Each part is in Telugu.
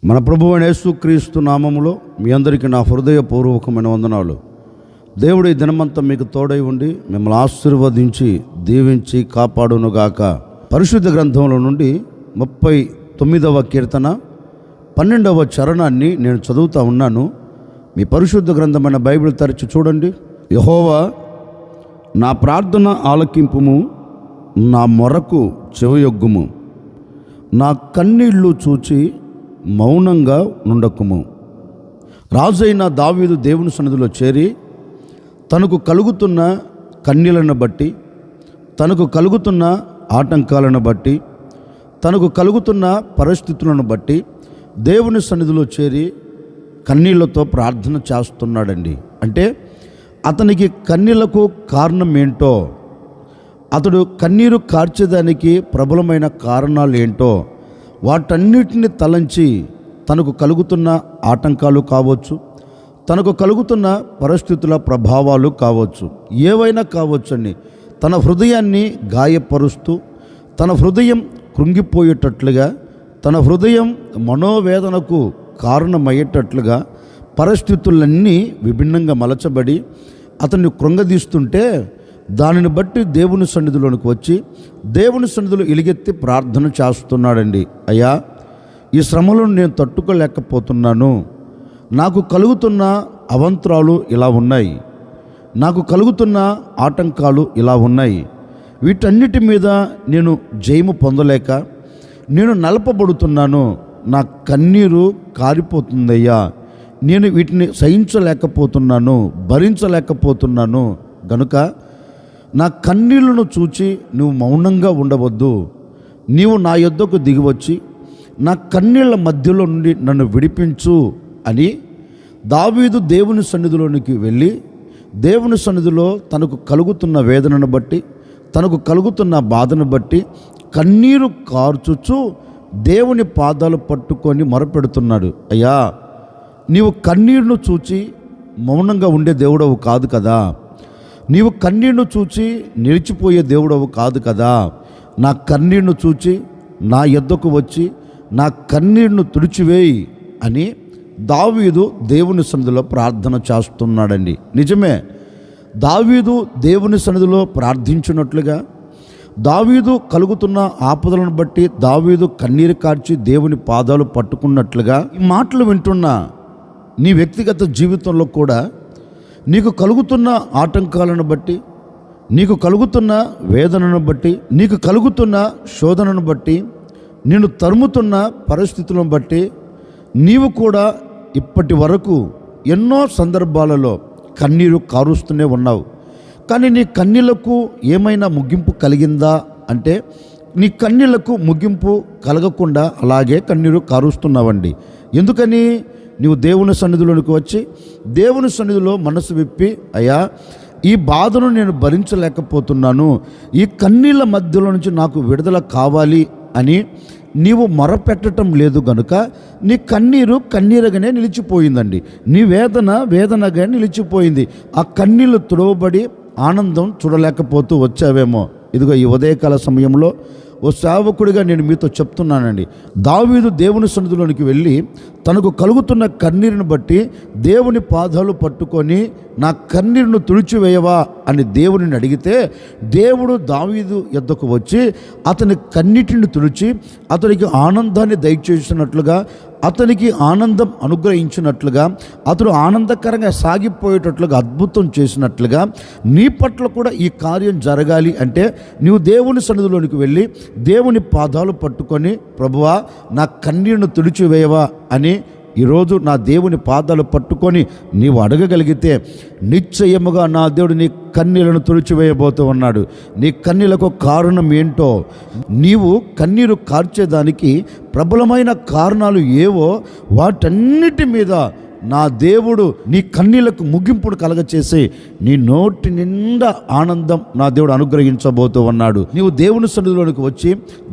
మన ప్రభువు అయిన యేసుక్రీస్తు నామములో మీ అందరికీ నా హృదయపూర్వకమైన వందనాలు. దేవుడు ఈ దినమంతా మీకు తోడై ఉండి మిమ్మల్ని ఆశీర్వదించి దీవించి కాపాడునుగాక. పరిశుద్ధ గ్రంథంలో నుండి 39వ కీర్తన 12వ చరణాన్ని నేను చదువుతూ ఉన్నాను. మీ పరిశుద్ధ గ్రంథమైన బైబిల్ తెరచి చూడండి. యెహోవా, నా ప్రార్థన ఆలకింపుము, నా మొరకు చెవియొగ్గుము, నా కన్నీళ్లు చూచి మౌనంగా నుండకుము. రాజైన దావీదు దేవుని సన్నిధిలో చేరి తనకు కలుగుతున్న కన్నీళ్లను బట్టి, తనకు కలుగుతున్న ఆటంకాలను బట్టి, తనకు కలుగుతున్న పరిస్థితులను బట్టి దేవుని సన్నిధిలో చేరి కన్నీళ్లతో ప్రార్థన చేస్తున్నాడండి. అంటే అతనికి కన్నీళ్లకు కారణం ఏంటో, అతడు కన్నీరు కార్చేదానికి ప్రబలమైన కారణాలు ఏంటో వాటన్నిటిని తలంచి తనకు కలుగుతున్న ఆటంకాలు కావచ్చు, తనకు కలుగుతున్న పరిస్థితుల ప్రభావాలు కావచ్చు, ఏవైనా కావచ్చండి, తన హృదయాన్ని గాయపరుస్తూ, తన హృదయం కృంగిపోయేటట్లుగా, తన హృదయం మనోవేదనకు కారణమయ్యేటట్లుగా పరిస్థితులన్నీ విభిన్నంగా మలచబడి అతన్ని కృంగదీస్తుంటే దానిని బట్టి దేవుని సన్నిధిలోనికి వచ్చి దేవుని సన్నిధిలో ఎలుగెత్తి ప్రార్థన చేస్తున్నాడండి. అయ్యా, ఈ శ్రమలను నేను తట్టుకోలేకపోతున్నాను. నాకు కలుగుతున్న అవంతరాలు ఇలా ఉన్నాయి, నాకు కలుగుతున్న ఆటంకాలు ఇలా ఉన్నాయి. వీటన్నిటి మీద నేను జయము పొందలేక నేను నలపబడుతున్నాను. నా కన్నీరు కారిపోతుందయ్యా. నేను వీటిని సహించలేకపోతున్నాను, భరించలేకపోతున్నాను. గనుక నా కన్నీళ్లను చూచి నువ్వు మౌనంగా ఉండవద్దు. నీవు నా యొద్దకు దిగివచ్చి నా కన్నీళ్ల మధ్యలో నుండి నన్ను విడిపించు అని దావీదు దేవుని సన్నిధిలోనికి వెళ్ళి దేవుని సన్నిధిలో తనకు కలుగుతున్న వేదనను బట్టి, తనకు కలుగుతున్న బాధను బట్టి కన్నీరు కార్చుచు దేవుని పాదాలు పట్టుకొని మొరపెడుతున్నాడు. అయ్యా, నీవు కన్నీరును చూచి మౌనంగా ఉండే దేవుడవు కాదు కదా, నీవు కన్నీరును చూచి నిలిచిపోయే దేవుడవు కాదు కదా. నా కన్నీరును చూచి నా యొద్దకు వచ్చి నా కన్నీరును తుడిచివేయి అని దావీదు దేవుని సన్నిధిలో ప్రార్థన చేస్తున్నాడండి. నిజమే, దావీదు దేవుని సన్నిధిలో ప్రార్థించినట్లుగా, దావీదు కలుగుతున్న ఆపదలను బట్టి దావీదు కన్నీరు కార్చి దేవుని పాదాలు పట్టుకున్నట్లుగా ఈ మాటలు వింటున్న నీ వ్యక్తిగత జీవితంలో కూడా నీకు కలుగుతున్న ఆటంకాలను బట్టి, నీకు కలుగుతున్న వేదనను బట్టి, నీకు కలుగుతున్న శోధనను బట్టి, నిన్ను తరుముతున్న పరిస్థితులను బట్టి నీవు కూడా ఇప్పటి వరకు ఎన్నో సందర్భాలలో కన్నీరు కారుస్తూనే ఉన్నావు. కానీ నీ కన్నీళ్లకు ఏమైనా ముగింపు కలిగిందా అంటే నీ కన్నీళ్లకు ముగింపు కలగకుండా అలాగే కన్నీరు కారుస్తున్నావండి. ఎందుకని? నీవు దేవుని సన్నిధిలోనికి వచ్చి దేవుని సన్నిధిలో మనసు విప్పి, అయ్యా, ఈ బాధను నేను భరించలేకపోతున్నాను, ఈ కన్నీళ్ళ మధ్యలో నుంచి నాకు విడుదల కావాలి అని నీవు మొరపెట్టడం లేదు. గనుక నీ కన్నీరు కన్నీరుగానే నిలిచిపోయిందండి. నీ వేదన వేదనగా నిలిచిపోయింది. ఆ కన్నీళ్ళు తుడవబడి ఆనందం చూడలేకపోతూ వచ్చావేమో. ఇదిగో ఈ ఉదయకాల సమయంలో ఓ సేవకుడిగా నేను మీతో చెప్తున్నానండి. దావీదు దేవుని సన్నిధిలోనికి వెళ్ళి తనకు కలుగుతున్న కన్నీరుని బట్టి దేవుని పాదాలు పట్టుకొని నా కన్నీరును తుడిచివేయవా అని దేవుని అడిగితే దేవుడు దావీదు యొద్దకు వచ్చి అతని కన్నీటిని తుడిచి అతనికి ఆనందాన్ని దయచేసినట్లుగా, అతనికి ఆనందం అనుగ్రహించినట్లుగా, అతడు ఆనందకరంగా సాగిపోయేటట్లుగా అద్భుతం చేసినట్లుగా నీ పట్ల కూడా ఈ కార్యం జరగాలి అంటే నీవు దేవుని సన్నిధిలోనికి వెళ్ళి దేవుని పాదాలు పట్టుకొని, ప్రభువా, నా కన్నీరును తుడిచివేయవా అని ఈరోజు నా దేవుని పాదాలు పట్టుకొని నీవు అడగగలిగితే నిశ్చయముగా నా దేవుడు నీ కన్నీళ్లను తుడిచివేయబోతూ ఉన్నాడు. నీ కన్నీళ్లకు కారణం ఏంటో, నీవు కన్నీరు కార్చేదానికి ప్రబలమైన కారణాలు ఏవో వాటన్నిటి మీద నా దేవుడు నీ కన్నీళ్లకు ముగింపును కలగచేసి నీ నోటి నిండా ఆనందం నా దేవుడు అనుగ్రహించబోతూ ఉన్నాడు. నీవు దేవుని సన్నిధిలోనికి వచ్చి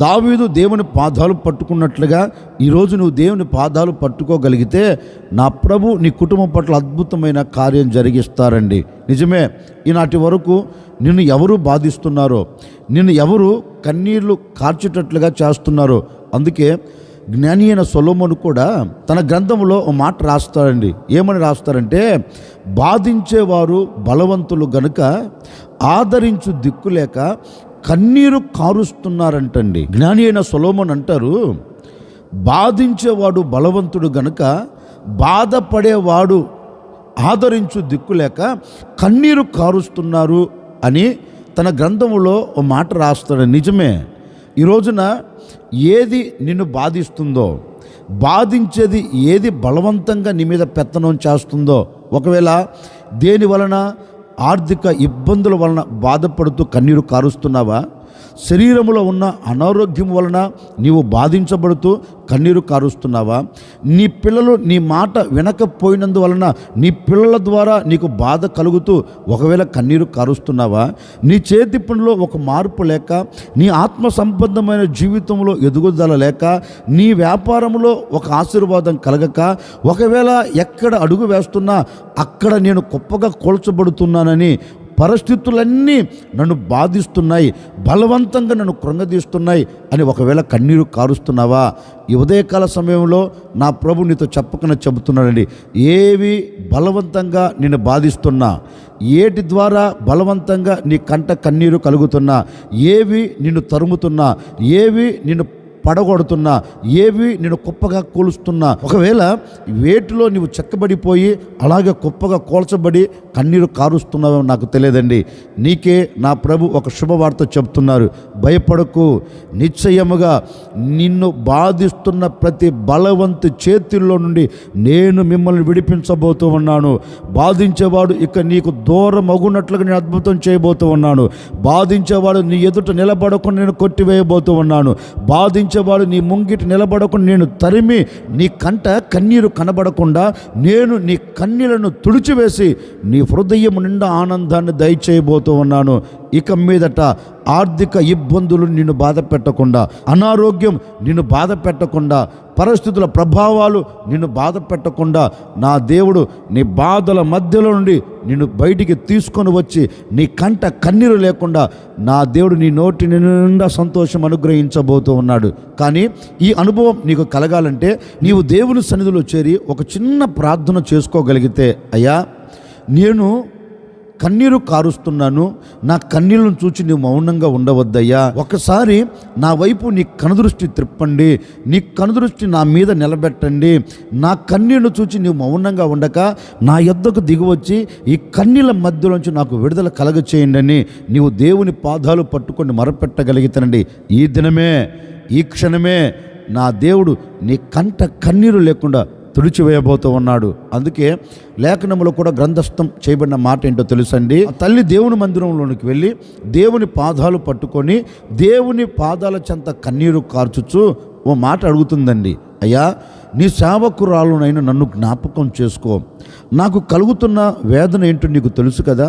దావీదు దేవుని పాదాలు పట్టుకున్నట్లుగా ఈరోజు నువ్వు దేవుని పాదాలు పట్టుకోగలిగితే నా ప్రభు నీ కుటుంబం పట్ల అద్భుతమైన కార్యం జరిగిస్తారండి. నిజమే, ఈనాటి వరకు నిన్ను ఎవరు బాధిస్తున్నారో, నిన్ను ఎవరు కన్నీళ్లు కార్చేటట్లుగా చేస్తున్నారో, అందుకే జ్ఞాని అయిన సొలొమోను కూడా తన గ్రంథంలో ఒక మాట రాస్తారండి. ఏమని రాస్తారంటే, బాధించేవారు బలవంతులు గనుక ఆదరించు దిక్కులేక కన్నీరు కారుస్తున్నారంటండి. జ్ఞాని అయిన సొలొమోను అంటారు, బాధించేవాడు బలవంతుడు గనుక బాధపడేవాడు ఆదరించు దిక్కులేక కన్నీరు కారుస్తున్నారు అని తన గ్రంథంలో ఒక మాట రాస్తాడు. నిజమే. ఈ రోజున ఏది నిన్ను బాధిస్తుందో, బాధించేది ఏది బలవంతంగా నీ మీద పెత్తనం చేస్తుందో, ఒకవేళ దేని వలన ఆర్థిక ఇబ్బందుల వలన బాధపడుతూ కన్నీరు కారుస్తున్నావా, శరీరంలో ఉన్న అనారోగ్యం వలన నీవు బాధించబడుతూ కన్నీరు కారుస్తున్నావా, నీ పిల్లలు నీ మాట వినకపోయినందువలన నీ పిల్లల ద్వారా నీకు బాధ కలుగుతూ ఒకవేళ కన్నీరు కారుస్తున్నావా, నీ చేతి పనిలో ఒక మార్పు లేక, నీ ఆత్మ సంబంధమైన జీవితంలో ఎదుగుదల లేక, నీ వ్యాపారంలో ఒక ఆశీర్వాదం కలగక, ఒకవేళ ఎక్కడ అడుగు వేస్తున్నా అక్కడ నేను గొప్పగా కూల్చబడుతున్నానని పరిస్థితులన్నీ నన్ను బాధిస్తున్నాయి, బలవంతంగా నన్ను కృంగదీస్తున్నాయి అని ఒకవేళ కన్నీరు కారుస్తున్నావా, ఈ ఉదయకాల సమయంలో నా ప్రభు నీతో చెప్పకుండా చెబుతున్నాడండి. ఏవి బలవంతంగా నిన్ను బాధిస్తున్నా, ఏటి ద్వారా బలవంతంగా నీ కంట కన్నీరు కలుగుతున్నా, ఏవి నిన్ను తరుముతున్నా, ఏవి నిన్ను పడగొడుతున్నా, ఏవి నేను కుప్పగా కూలుస్తున్నా, ఒకవేళ వేటిలో నీవు చెక్కబడిపోయి అలాగే కుప్పగా కోల్చబడి కన్నీరు కారుస్తున్నావో నాకు తెలియదండి. నీకే నా ప్రభు ఒక శుభవార్త చెప్తున్నారు. భయపడకు, నిశ్చయముగా నిన్ను బాధిస్తున్న ప్రతి బలవంతు చేతుల్లో నుండి నేను మిమ్మల్ని విడిపించబోతూ ఉన్నాను. బాధించేవాడు ఇక నీకు దూరం అగునట్లుగా నేను అద్భుతం చేయబోతూ ఉన్నాను. బాధించేవాడు నీ ఎదుట నిలబడకుండా నేను కొట్టివేయబోతూ ఉన్నాను. బాధించేవాడు నీ ముంగిటి నిలబడకుండా నేను తరిమి నీ కంట కన్నీరు కనబడకుండా నేను నీ కన్నీళ్లను తుడిచివేసి నీ హృదయం నిండా ఆనందాన్ని దయచేయబోతూ ఉన్నాను. ఇక మీదట ఆర్థిక ఇబ్బందులు నిన్ను బాధ పెట్టకుండా, అనారోగ్యం నిన్ను బాధ పెట్టకుండా, పరిస్థితుల ప్రభావాలు నిన్ను బాధ పెట్టకుండా నా దేవుడు నీ బాధల మధ్యలో నుండి నిన్ను బయటికి తీసుకొని వచ్చి నీ కంట కన్నీరు లేకుండా నా దేవుడు నీ నోటి నిండా సంతోషం అనుగ్రహించబోతూ ఉన్నాడు. కానీ ఈ అనుభవం నీకు కలగాలంటే నీవు దేవుని సన్నిధిలో చేరి ఒక చిన్న ప్రార్థన చేసుకోగలిగితే, అయ్యా నేను కన్నీరు కారుస్తున్నాను, నా కన్నీళ్ళను చూచి నువ్వు మౌనంగా ఉండవద్దయ్యా, ఒకసారి నా వైపు నీ కనుదృష్టి త్రిప్పండి, నీ కనుదృష్టి నా మీద నిలబెట్టండి, నా కన్నీళ్లు చూచి నువ్వు మౌనంగా ఉండక నా యొద్దకు దిగివచ్చి ఈ కన్నీళ్ళ మధ్యలోంచి నాకు విడుదల కలగచేయండి అని నీవు దేవుని పాదాలు పట్టుకొని మొరపెట్టగలిగితేనండి, ఈ దినమే ఈ క్షణమే నా దేవుడు నీ కంట కన్నీరు లేకుండా తుడిచివేయబోతూ ఉన్నాడు. అందుకే లేఖనంలో కూడా గ్రంథస్థం చేయబడిన మాట ఏంటో తెలుసండి. తల్లి దేవుని మందిరంలోనికి వెళ్ళి దేవుని పాదాలు పట్టుకొని దేవుని పాదాల చెంత కన్నీరు కార్చుచు ఓ మాట అడుగుతుందండి, అయ్యా నీ సేవకురాలునైనా నన్ను జ్ఞాపకం చేసుకో, నాకు కలుగుతున్న వేదన ఏంటో నీకు తెలుసు కదా,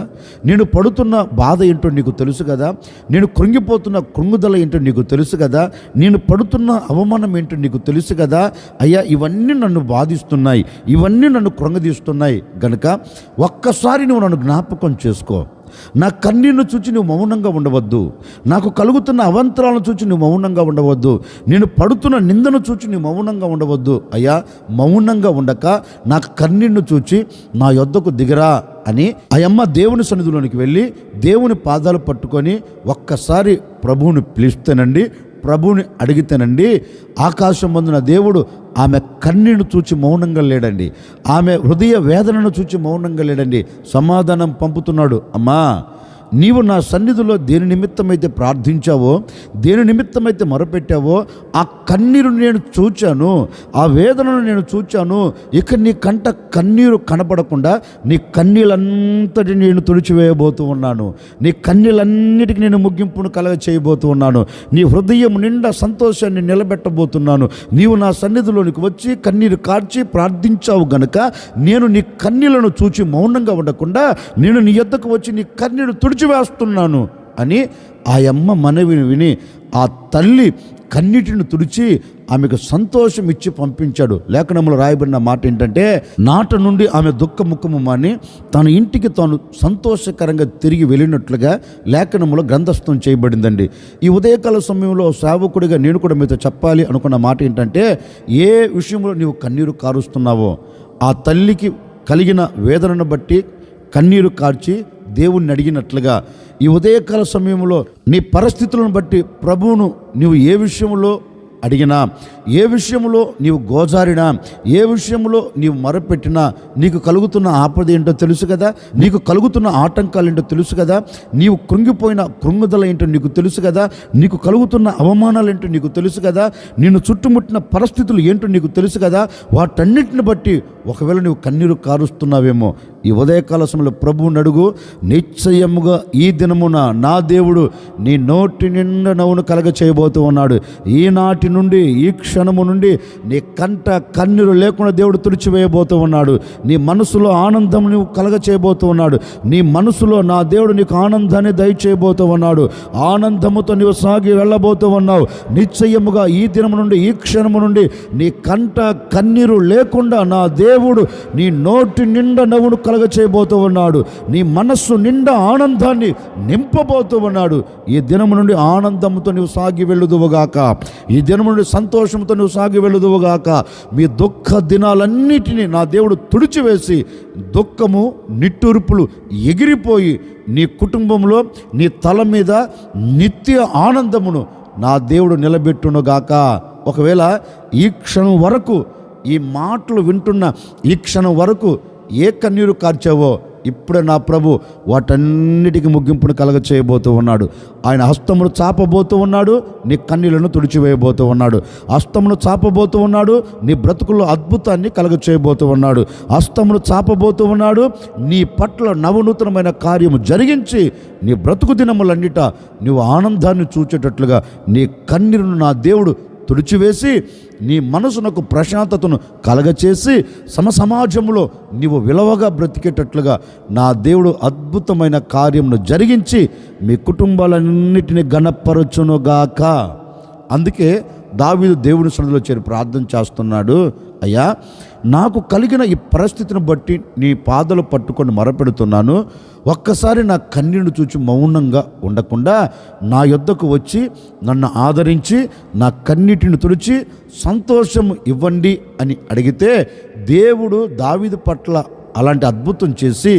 నేను పడుతున్న బాధ ఏంటో నీకు తెలుసు కదా, నేను కృంగిపోతున్న కృంగుదల ఏంటో నీకు తెలుసు కదా, నేను పడుతున్న అవమానం ఏంటో నీకు తెలుసు కదా, అయ్యా ఇవన్నీ నన్ను బాధిస్తున్నాయి, ఇవన్నీ నన్ను కృంగదీస్తున్నాయి గనుక ఒక్కసారి నువ్వు నన్ను జ్ఞాపకం చేసుకో. నా కన్నీరును చూచి నువ్వు మౌనంగా ఉండవద్దు, నాకు కలుగుతున్న అవంతరాలను చూచి నువ్వు మౌనంగా ఉండవద్దు, నేను పడుతున్న నిందను చూచి నువ్వు మౌనంగా ఉండవద్దు. అయ్యా మౌనంగా ఉండక నా కన్నీరును చూచి నా యొద్దకు దిగరా అని ఆ అమ్మ దేవుని సన్నిధిలోనికి వెళ్ళి దేవుని పాదాలు పట్టుకొని ఒక్కసారి ప్రభువుని పిలిస్తేనండి, ప్రభువుని అడిగితేనండి, ఆకాశం మందున దేవుడు ఆమె కన్నీరును చూచి మౌనంగా లేడండి, ఆమె హృదయ వేదనను చూచి మౌనంగా లేడండి, సమాధానం పంపుతున్నాడు. అమ్మా నీవు నా సన్నిధిలో దేని నిమిత్తమైతే ప్రార్థించావో, దేని నిమిత్తమైతే మొరపెట్టావో ఆ కన్నీరు నేను చూచాను, ఆ వేదనను నేను చూచాను. ఇక నీ కంట కన్నీరు కనపడకుండా నీ కన్నీళ్ళంతటి నేను తుడిచివేయబోతూ ఉన్నాను, నీ కన్నీళ్ళన్నిటికీ నేను ముగింపును కలగ చేయబోతూ ఉన్నాను, నీ హృదయం నిండా సంతోషాన్ని నిలబెట్టబోతున్నాను. నీవు నా సన్నిధిలోనికి వచ్చి కన్నీరు కార్చి ప్రార్థించావు గనుక నేను నీ కన్నీళ్లను చూచి మౌనంగా ఉండకుండా నేను నీ యొద్దకు వచ్చి నీ కన్నీరు తుడిచివేస్తున్నాను అని ఆ అమ్మ మనవిని విని ఆ తల్లి కన్నీటిని తుడిచి ఆమెకు సంతోషం ఇచ్చి పంపించాడు. లేఖనంలో రాయబడిన మాట ఏంటంటే, నాట నుండి ఆమె దుఃఖముఖము మాని తన ఇంటికి తాను సంతోషకరంగా తిరిగి వెళ్ళినట్లుగా లేఖనంలో గ్రంథస్థం చేయబడిందండి. ఈ ఉదయకాల సమయంలో సేవకుడిగా నేను కూడా మీతో చెప్పాలి అనుకున్న మాట ఏంటంటే, ఏ విషయంలో నీవు కన్నీరు కారుస్తున్నావో ఆ తల్లికి కలిగిన వేదనను బట్టి కన్నీరు కార్చి దేవుణ్ణి అడిగినట్లుగా ఈ ఉదయకాల సమయంలో నీ పరిస్థితులను బట్టి ప్రభువును నీవు ఏ విషయంలో అడిగినా, ఏ విషయంలో నీవు గోజారినా, ఏ విషయంలో నీవు మొరపెట్టినా నీకు కలుగుతున్న ఆపద ఏంటో తెలుసు కదా, నీకు కలుగుతున్న ఆటంకాలు ఏంటో తెలుసు కదా, నీవు కృంగిపోయిన కృంగుదల ఏంటో నీకు తెలుసు కదా, నీకు కలుగుతున్న అవమానాలు ఏంటో నీకు తెలుసు కదా, నిన్ను చుట్టుముట్టిన పరిస్థితులు ఏంటో నీకు తెలుసు కదా. వాటన్నిటిని బట్టి ఒకవేళ నీవు కన్నీరు కారుస్తున్నావేమో, ఈ ఉదయకాల సమయంలో ప్రభువుని అడుగు. నిశ్చయముగా ఈ దినమున నా దేవుడు నీ నోటి నిండా నవ్వును కలగ చేయబోతూ ఉన్నాడు. ఈనాటి నుండి, ఈ క్షణము నుండి నీ కంట కన్నీరు లేకుండా దేవుడు తుడిచివేయబోతూ ఉన్నాడు. నీ మనసులో ఆనందం నువ్వు కలగ చేయబోతూ ఉన్నాడు. నీ మనసులో నా దేవుడు నీకు ఆనందాన్ని దయచేయబోతూ ఉన్నాడు. ఆనందముతో నీవు సాగి వెళ్ళబోతూ ఉన్నావు. నిశ్చయముగా ఈ దినము నుండి, ఈ క్షణము నుండి నీ కంట కన్నీరు లేకుండా నా దేవుడు నీ నోటి నిండా నవ్వును కలగ చేయబోతూ ఉన్నాడు. నీ మనస్సు నిండా ఆనందాన్ని నింపబోతూ ఉన్నాడు. ఈ దినము నుండి ఆనందంతో నీవు సాగి వెళ్ళుదువుగాక. ఈ దినము నుండి సంతోషంతో నువ్వు సాగి వెళ్ళుదువుగాక. మీ దుఃఖ దినాలన్నిటినీ నా దేవుడు తుడిచివేసి దుఃఖము నిట్టూర్పులు ఎగిరిపోయి నీ కుటుంబంలో, నీ తల మీద నిత్య ఆనందమును నా దేవుడు నిలబెట్టునుగాక. ఒకవేళ ఈ క్షణం వరకు, ఈ మాటలు వింటున్న ఈ క్షణం వరకు ఏ కన్నీరు కార్చావో ఇప్పుడే నా ప్రభు వాటన్నిటికీ ముగింపును కలగ చేయబోతూ ఉన్నాడు. ఆయన హస్తమును చాపబోతూ ఉన్నాడు, నీ కన్నీళ్లను తుడిచివేయబోతూ ఉన్నాడు. హస్తమును చాపబోతూ ఉన్నాడు, నీ బ్రతుకుల్లో అద్భుతాన్ని కలగ చేయబోతూ ఉన్నాడు. హస్తమును చాపబోతూ ఉన్నాడు, నీ పట్ల నవనూతనమైన కార్యము జరిగించి నీ బ్రతుకు దినములన్నిట నీవు ఆనందాన్ని చూచేటట్లుగా నీ కన్నీరును నా దేవుడు తుడిచివేసి నీ మనసునకు ప్రశాంతతను కలగచేసి సమాజంలో నీవు విలువగా బ్రతికేటట్లుగా నా దేవుడు అద్భుతమైన కార్యమును జరిగించి మీ కుటుంబాలన్నిటినీ ఘనపరచునుగాక. అందుకే దావీదు దేవుని సన్నిధిలో చేరి ప్రార్థన చేస్తున్నాడు. అయ్యా, నాకు కలిగిన ఈ పరిస్థితిని బట్టి నీ పాదాలు పట్టుకొని మొరపెడుతున్నాను. ఒక్కసారి నా కన్నీళ్లు చూచి మౌనంగా ఉండకుండా నా యొద్దకు వచ్చి నన్ను ఆదరించి నా కన్నీటిని తుడిచి సంతోషం ఇవ్వండి అని అడిగితే దేవుడు దావీదు పట్ల అలాంటి అద్భుతం చేసి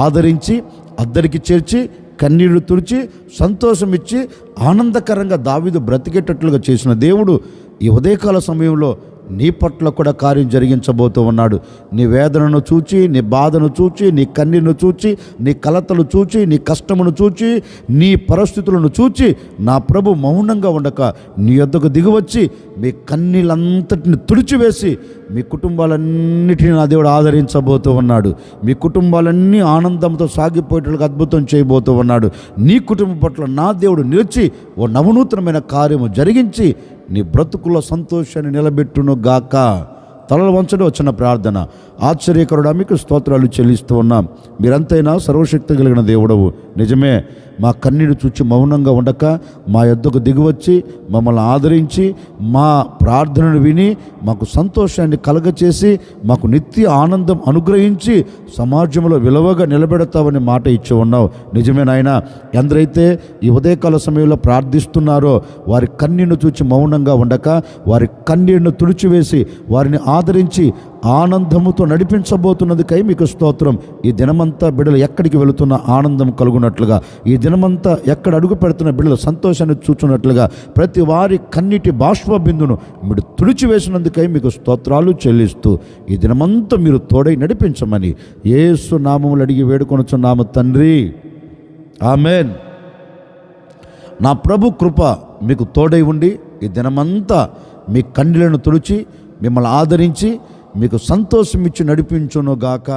ఆదరించి అద్దరికి చేర్చి కన్నీళ్లు తుడిచి సంతోషం ఇచ్చి ఆనందకరంగా దావీదు బ్రతికేటట్లుగా చేసిన దేవుడు ఈ ఉదయకాల సమయంలో నీ పట్ల కూడా కార్యం జరిగించబోతూ ఉన్నాడు. నీ వేదనను చూచి, నీ బాధను చూచి, నీ కన్నీరును చూచి, నీ కలతలు చూచి, నీ కష్టమును చూచి, నీ పరిస్థితులను చూచి నా ప్రభు మౌనంగా ఉండక నీ యొద్దకు దిగివచ్చి మీ కన్నీళ్ళంతటిని తుడిచివేసి మీ కుటుంబాలన్నిటిని నా దేవుడు ఆదరించబోతూ ఉన్నాడు. మీ కుటుంబాలన్నీ ఆనందంతో సాగిపోయేటట్లుగా అద్భుతం చేయబోతూ ఉన్నాడు. నీ కుటుంబం పట్ల నా దేవుడు నిలిచి ఓ నవనూతనమైన కార్యము జరిగించి నీ బ్రతుకుల్లో సంతోషాన్ని నిలబెట్టును గాక. తలలు వంచడం వచ్చిన ప్రార్థన. ఆశ్చర్యకరుడా, మీకు స్తోత్రాలు చెల్లిస్తూ ఉన్నాం. మీరంతైనా సర్వశక్తి కలిగిన దేవుడవు. నిజమే, మా కన్నీరు చూచి మౌనంగా ఉండక మా యొద్దకు దిగివచ్చి మమ్మల్ని ఆదరించి మా ప్రార్థనను విని మాకు సంతోషాన్ని కలగచేసి మాకు నిత్య ఆనందం అనుగ్రహించి సమాజంలో విలువగా నిలబెడతావని మాట ఇచ్చి ఉన్నావు. నిజమే నాయనా. ఎందరైతే ఈ ఉదయకాల సమయంలో ప్రార్థిస్తున్నారో వారి కన్నీరును చూచి మౌనంగా ఉండక వారి కన్నీరును తుడిచివేసి వారిని ఆదరించి ఆనందముతో నడిపించబోతున్నదికై మీకు స్తోత్రం. ఈ దినమంతా బిడ్డలు ఎక్కడికి వెళుతున్న ఆనందం కలుగునట్లుగా, ఈ దినమంతా ఎక్కడ అడుగు పెడుతున్న బిడ్డలు సంతోషాన్ని చూచున్నట్లుగా ప్రతి వారి కన్నీటి బాష్ప బిందును మీరు తుడిచివేసినందుకై మీకు స్తోత్రాలు చెల్లిస్తూ ఈ దినమంతా మీరు తోడై నడిపించమని యేసు నామములు అడిగి వేడుకొనుచున్నాము తండ్రి. ఆమెన్. నా ప్రభు కృప మీకు తోడై ఉండి ఈ దినమంతా మీ కన్నీళ్లను తుడిచి మిమ్మల్ని ఆదరించి మీకు సంతోషం ఇచ్చి నడిపించునుగాక.